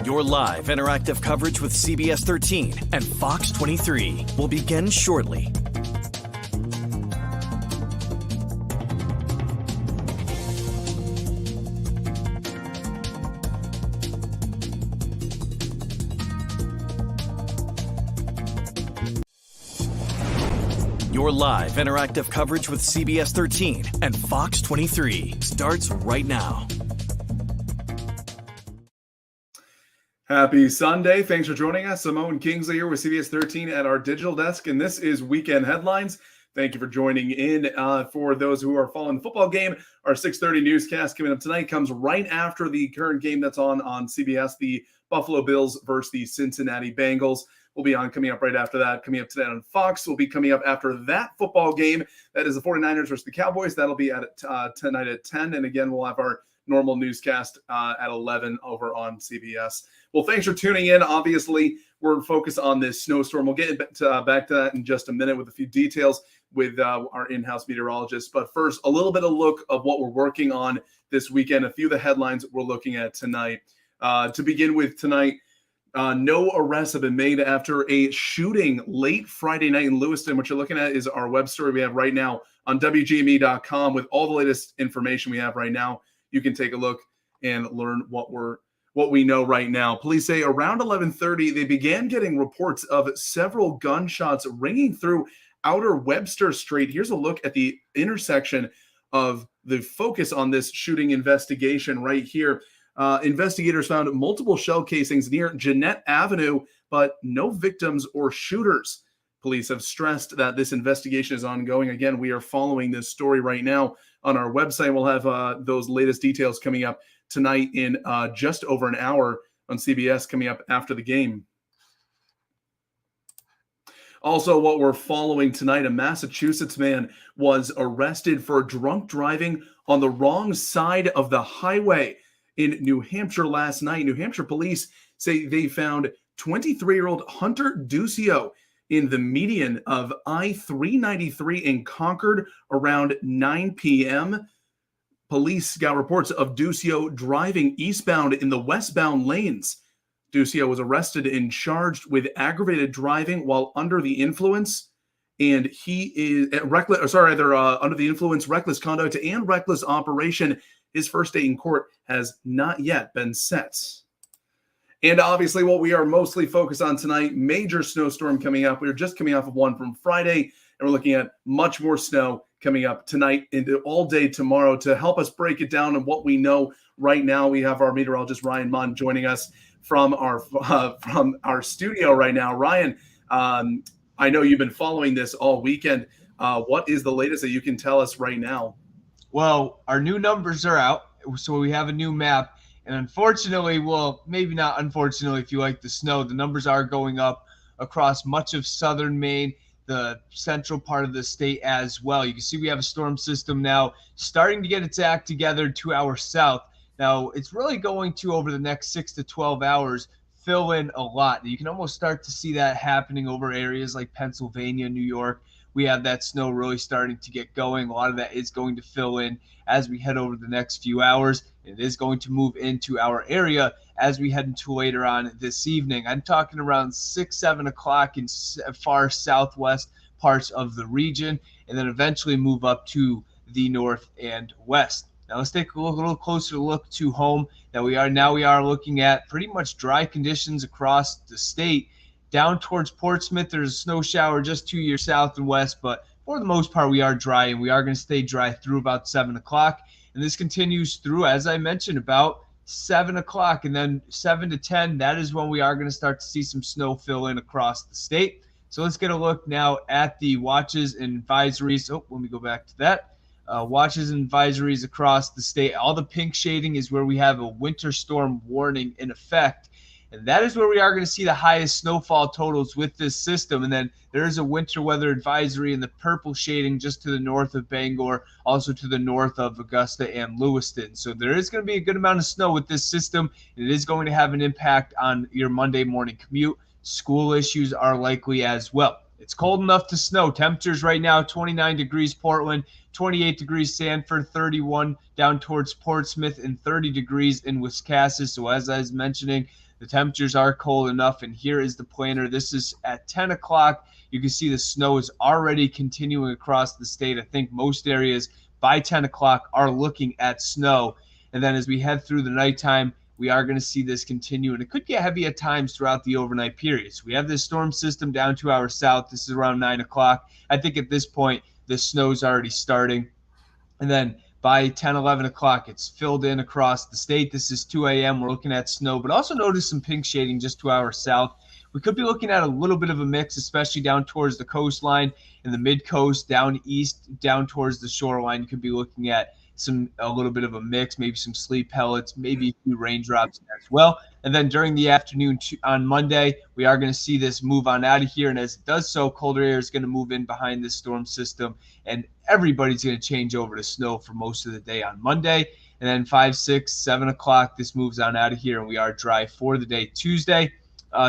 Your live interactive coverage with CBS 13 and Fox 23 will begin shortly. Your live interactive coverage with CBS 13 and Fox 23 starts right now. Happy Sunday. Thanks for joining us. Simone Kingsley here with CBS 13 at our digital desk, and this is Weekend Headlines. Thank you for joining in. For those who are following the football game, our 6:30 newscast coming up tonight comes right after the current game that's on CBS, the Buffalo Bills versus the Cincinnati Bengals. Will be on coming up right after that. Coming up today on Fox will be coming up after that football game. That is the 49ers versus the Cowboys. That'll be at tonight at 10. And again, we'll have our normal newscast at 11 over on CBS. Well, thanks for tuning in. Obviously, we're focused on this snowstorm. We'll get back to that in just a minute with a few details with our in-house meteorologist. But first, a little bit of look of what we're working on this weekend, a few of the headlines we're looking at tonight. To begin with tonight, no arrests have been made after a shooting late Friday night in Lewiston. What you're looking at is our web story we have right now on WGME.com with all the latest information we have right now. You can take a look and learn what we know right now. Police say around 11:30, they began getting reports of several gunshots ringing through Outer Webster Street. Here's a look at the intersection of the focus on this shooting investigation right here. Investigators found multiple shell casings near Jeanette Avenue, but no victims or shooters. Police have stressed that this investigation is ongoing. Again, we are following this story right now on our website. We'll have those latest details coming up tonight in just over an hour on CBS coming up after the game. Also, what we're following tonight, a Massachusetts man was arrested for drunk driving on the wrong side of the highway in New Hampshire last night. New Hampshire police say they found 23-year-old Hunter Duccio in the median of I-393 in Concord around 9 p.m. Police got reports of Duccio driving eastbound in the westbound lanes. Duccio was arrested and charged with aggravated driving while under the influence, and he is under the influence, reckless conduct, and reckless operation. His first day in court has not yet been set. And obviously, what we are mostly focused on tonight, major snowstorm coming up. We are just coming off of one from Friday, and we're looking at much more snow coming up tonight into all day tomorrow. To help us break it down and what we know right now, we have our meteorologist Ryan Munn joining us from our studio right now. Ryan, I know you've been following this all weekend. What is the latest that you can tell us right now? Well, our new numbers are out, so we have a new map. And unfortunately, well, maybe not unfortunately if you like the snow, the numbers are going up across much of southern Maine, the central part of the state as well. You can see we have a storm system now starting to get its act together to our south. Now, it's really going to, over the next 6 to 12 hours, fill in a lot. You can almost start to see that happening over areas like Pennsylvania, New York. We have that snow really starting to get going. A lot of that is going to fill in as we head over the next few hours. It is going to move into our area as we head into later on this evening. I'm talking around 6, 7 o'clock in far southwest parts of the region, and then eventually move up to the north and west. Now let's take a little closer look to home. We are looking at pretty much dry conditions across the state. Down towards Portsmouth, there's a snow shower just to your south and west, but for the most part, we are dry, and we are going to stay dry through about 7 o'clock. And this continues through, as I mentioned, about 7 o'clock, and then 7 to 10, that is when we are going to start to see some snow fill in across the state. So let's get a look now at the watches and advisories. Oh, let me go back to that. Watches and advisories across the state. All the pink shading is where we have a winter storm warning in effect. And that is where we are going to see the highest snowfall totals with this system. And then there is a winter weather advisory in the purple shading just to the north of Bangor, also to the north of Augusta and Lewiston. So there is going to be a good amount of snow with this system. It is going to have an impact on your Monday morning commute. School issues are likely as well. It's cold enough to snow. Temperatures right now, 29 degrees Portland, 28 degrees Sanford, 31 down towards Portsmouth, and 30 degrees in Wiscasset. So as I was mentioning, the temperatures are cold enough. And here is the planner. This is at 10 o'clock. You can see the snow is already continuing across the state. I think most areas by 10 o'clock are looking at snow. And then as we head through the nighttime, we are going to see this continue, and it could get heavy at times throughout the overnight periods. We have this storm system down to our south. This is around 9 o'clock. I think at this point, the snow's already starting. And then by 10, 11 o'clock, it's filled in across the state. This is 2 a.m. We're looking at snow, but also notice some pink shading just to our south. We could be looking at a little bit of a mix, especially down towards the coastline and the mid-coast, down east, down towards the shoreline. You could be looking at a little bit of a mix, maybe some sleet pellets, maybe a few raindrops as well. And then during the afternoon on Monday, we are going to see this move on out of here. And as it does so, colder air is going to move in behind this storm system, and everybody's going to change over to snow for most of the day on Monday. And then 5, 6, 7 o'clock, this moves on out of here, and we are dry for the day Tuesday.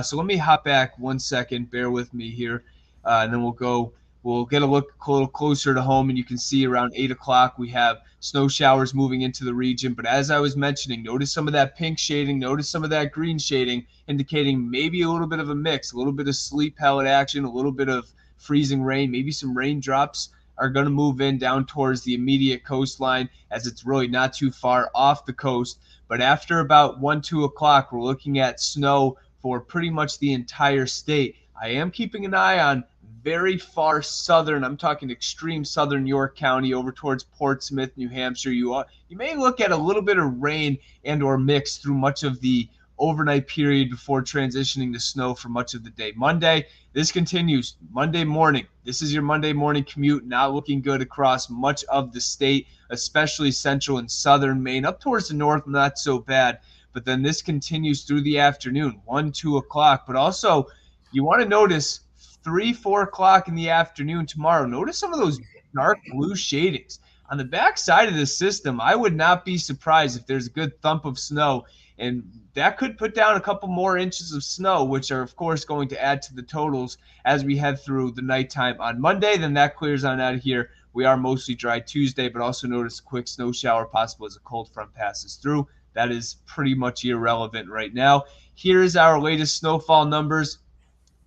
So let me hop back 1 second. Bear with me here, and then we'll get a look a little closer to home, and you can see around 8 o'clock we have snow showers moving into the region. But as I was mentioning, notice some of that pink shading, notice some of that green shading, indicating maybe a little bit of a mix, a little bit of sleet pellet action, a little bit of freezing rain, maybe some raindrops are going to move in down towards the immediate coastline, as it's really not too far off the coast. But after about 1, 2 o'clock, we're looking at snow for pretty much the entire state. I am keeping an eye on very far southern, I'm talking extreme southern York County over towards Portsmouth, New Hampshire. You may look at a little bit of rain and or mix through much of the overnight period before transitioning to snow for much of the day. Monday, this continues. Monday morning, this is your Monday morning commute, not looking good across much of the state, especially central and southern Maine. Up towards the north, not so bad. But then this continues through the afternoon, 1, 2 o'clock. But also, you want to notice 3, 4 o'clock in the afternoon tomorrow. Notice some of those dark blue shadings. On the back side of the system, I would not be surprised if there's a good thump of snow, and that could put down a couple more inches of snow, which are, of course, going to add to the totals as we head through the nighttime on Monday. Then that clears on out of here. We are mostly dry Tuesday, but also notice a quick snow shower possible as a cold front passes through. That is pretty much irrelevant right now. Here is our latest snowfall numbers.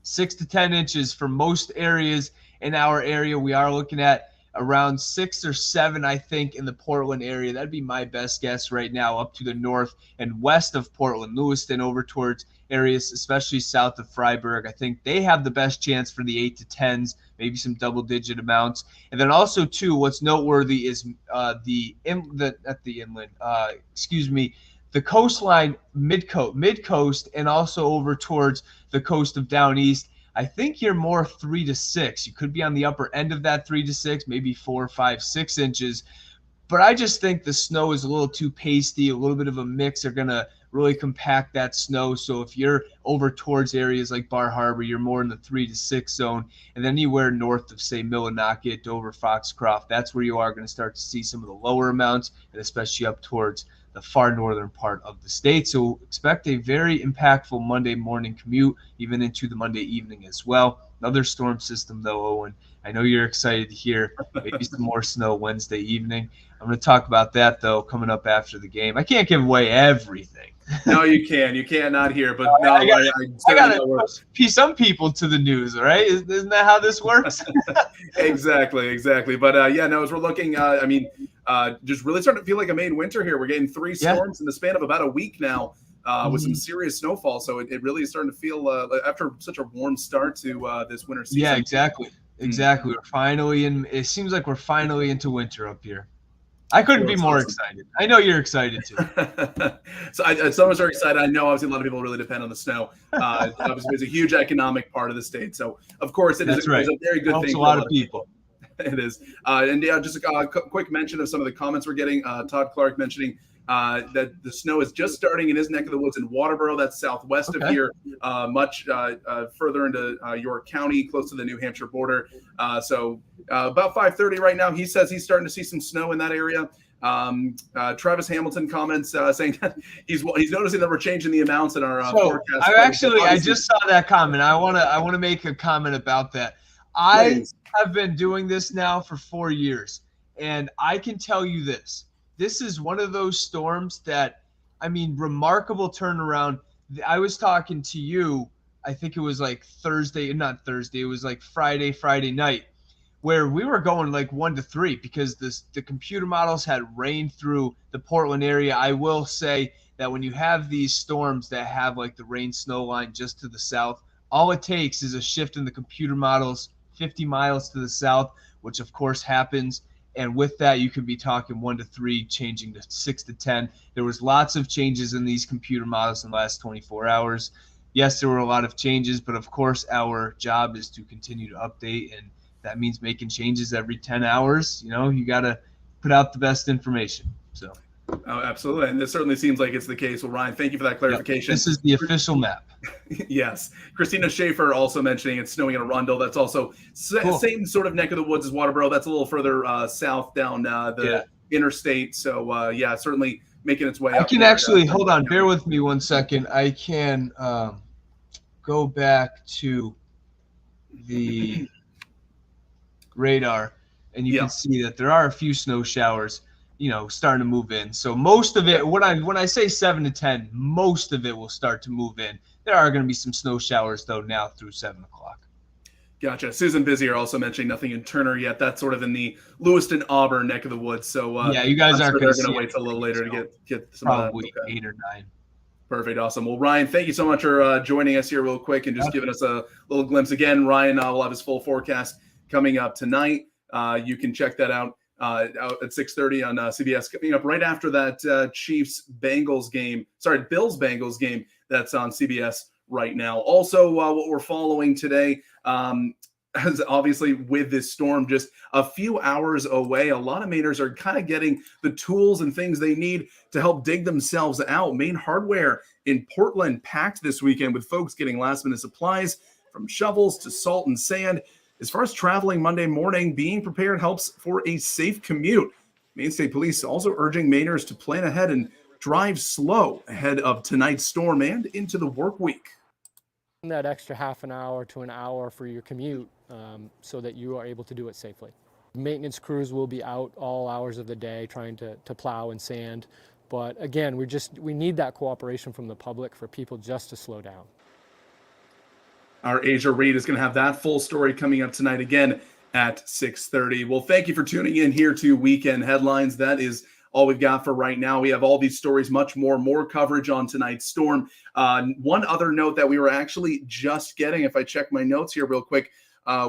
6 to 10 inches for most areas in our area. We are looking at around 6 or 7, I think, in the Portland area. That'd be my best guess right now, up to the north and west of Portland, Lewiston, over towards areas, especially south of Freiburg. I think they have the best chance for the 8 to 10s, maybe some double-digit amounts. And then also, too, what's noteworthy is the coastline, mid-coast, and also over towards the coast of down east. I think you're more 3 to 6. You could be on the upper end of that 3 to 6, maybe 4, 5, 6 inches. But I just think the snow is a little too pasty, a little bit of a mix. They're going to really compact that snow. So if you're over towards areas like Bar Harbor, you're more in the 3 to 6 zone. And then anywhere north of, say, Millinocket, Dover, Foxcroft, that's where you are going to start to see some of the lower amounts, and especially up towards the far northern part of the state. So expect a very impactful Monday morning commute, even into the Monday evening as well. Another storm system, though, Owen. I know you're excited to hear maybe some more snow Wednesday evening. I'm going to talk about that, though, coming up after the game. I can't give away everything. No, you can. You can't not hear. But no, I got to put some people to the news, all right? Isn't that how this works? Exactly. But, as we're looking, just really starting to feel like a Maine winter here. We're getting 3 storms in the span of about a week now with some serious snowfall. So it really is starting to feel after such a warm start to this winter season. Yeah, exactly. We're finally in. It seems like we're finally into winter up here. I couldn't be more excited. I know you're excited too. So some of us are excited. I know obviously a lot of people really depend on the snow. Obviously, it's a huge economic part of the state. So of course it is a very good thing. Helps a lot of people. It is. Just a quick mention of some of the comments we're getting. Todd Clark mentioning that the snow is just starting in his neck of the woods in Waterboro. That's southwest of here, much further into York County, close to the New Hampshire border. So about 5:30 right now, he says he's starting to see some snow in that area. Travis Hamilton comments saying that he's noticing that we're changing the amounts in our forecast. I just saw that comment. I want to make a comment about that. I have been doing this now for 4 years, and I can tell you this. This is one of those storms that, I mean, remarkable turnaround. I was talking to you, I think it was like not Thursday, it was like Friday night, where we were going like 1 to 3 because the computer models had rain through the Portland area. I will say that when you have these storms that have like the rain snow line just to the south, all it takes is a shift in the computer models 50 miles to the south, which of course happens. And with that, you could be talking 1 to 3, changing to 6 to 10. There was lots of changes in these computer models in the last 24 hours. Yes, there were a lot of changes, but of course our job is to continue to update, and that means making changes every 10 hours. You know, you got to put out the best information. So. Oh, absolutely. And this certainly seems like it's the case. Well, Ryan, thank you for that clarification. This is the official map. Yes. Christina Schaefer also mentioning it's snowing in Arundel. That's also same sort of neck of the woods as Waterboro. That's a little further south down the interstate. So, certainly making its way up. I can actually, hold on, bear with me 1 second. I can go back to the radar, and you can see that there are a few snow showers, starting to move in. So most of it, when I say 7 to 10, most of it will start to move in. There are going to be some snow showers, though, now through 7 o'clock. Gotcha. Susan Bizier also mentioning nothing in Turner yet. That's sort of in the Lewiston, Auburn neck of the woods. So you guys aren't going to wait till a little later to get some probably of that. 8 or 9. Perfect. Awesome. Well, Ryan, thank you so much for joining us here real quick and just giving us a little glimpse. Again, Ryan will have his full forecast coming up tonight. You can check that out at 6:30 on CBS, coming up right after that Bills-Bengals game that's on CBS right now. Also, what we're following today, as obviously with this storm just a few hours away, a lot of Mainers are kind of getting the tools and things they need to help dig themselves out. Main Hardware in Portland packed this weekend with folks getting last-minute supplies from shovels to salt and sand. As far as traveling Monday morning, being prepared helps for a safe commute. Maine State Police also urging Mainers to plan ahead and drive slow ahead of tonight's storm and into the work week. That extra half an hour to an hour for your commute so that you are able to do it safely. Maintenance crews will be out all hours of the day trying to plow and sand. But again, we need that cooperation from the public for people just to slow down. Our Asia Reed is going to have that full story coming up tonight again at 6:30. Well, thank you for tuning in here to Weekend Headlines. That is all we've got for right now. We have all these stories, much more coverage on tonight's storm. One other note that we were actually just getting, if I check my notes here real quick,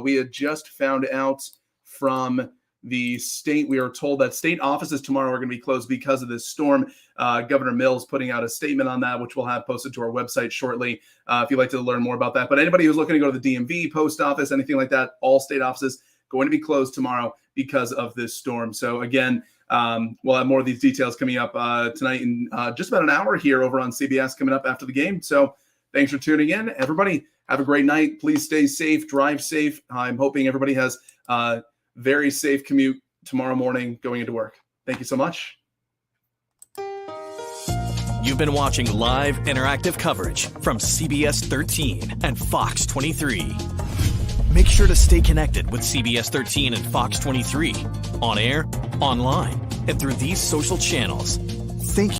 we had just found out from the state, we are told that state offices tomorrow are going to be closed because of this storm. Governor Mills putting out a statement on that, which we'll have posted to our website shortly if you'd like to learn more about that. But anybody who's looking to go to the DMV, post office, anything like that, all state offices going to be closed tomorrow because of this storm. So again, we'll have more of these details coming up tonight in just about an hour here over on CBS coming up after the game. So thanks for tuning in. Everybody, have a great night. Please stay safe, drive safe. I'm hoping everybody has very safe commute tomorrow morning going into work. Thank you so much. You've been watching live interactive coverage from CBS 13 and Fox 23. Make sure to stay connected with CBS 13 and Fox 23 on air, online, and through these social channels. Thank you.